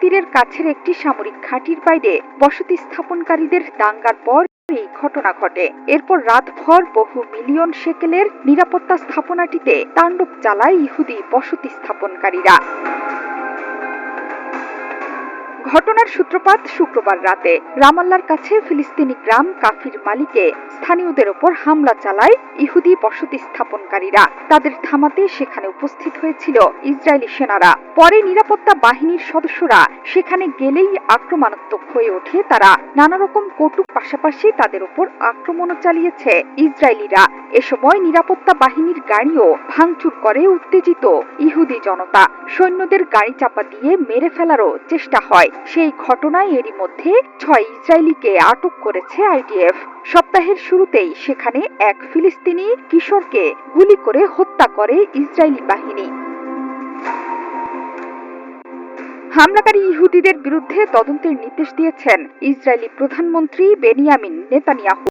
তীরের কাছের একটি সামরিক ঘাঁটির বাইরে বসতি স্থাপনকারীদের দাঙ্গার পর এই ঘটনা ঘটে। এরপর রাতভর বহু মিলিয়ন শেকেলের নিরাপত্তা স্থাপনাটিতে তাণ্ডব চালায় ইহুদি বসতি স্থাপনকারীরা। ঘটনার সূত্রপাত শুক্রবার রাতে রামাল্লার কাছে ফিলিস্তিনি গ্রাম কাফির মালিকে স্থানীয়দের ওপর হামলা চালায় ইহুদি বসতি স্থাপনকারীরা। তাদের থামাতে সেখানে উপস্থিত হয়েছিল ইসরায়েলি সেনারা। পরে নিরাপত্তা বাহিনীর সদস্যরা সেখানে গেলেই আক্রমণাত্মক হয়ে ওঠে তারা। নানা রকম কটু পাশাপাশি তাদের ওপর আক্রমণও চালিয়েছে ইসরায়েলিরা। এ সময় নিরাপত্তা বাহিনীর গাড়িও ভাঙচুর করে উত্তেজিত ইহুদি জনতা। সৈন্যদের গাড়ি চাপা দিয়ে মেরে ফেলারও চেষ্টা হয়। সেই ঘটনায় এরই মধ্যে 6 ইসরায়েলিকে আটক করেছে আইডিএফ। সপ্তাহের শুরুতেই সেখানে এক ফিলিস্তিনি কিশোরকে গুলি করে হত্যা করে ইসরায়েলি বাহিনী। হামলাকারী ইহুদিদের বিরুদ্ধে তদন্তের নির্দেশ দিয়েছেন ইসরায়েলি প্রধানমন্ত্রী বেনিয়ামিন নেতানিয়াহু।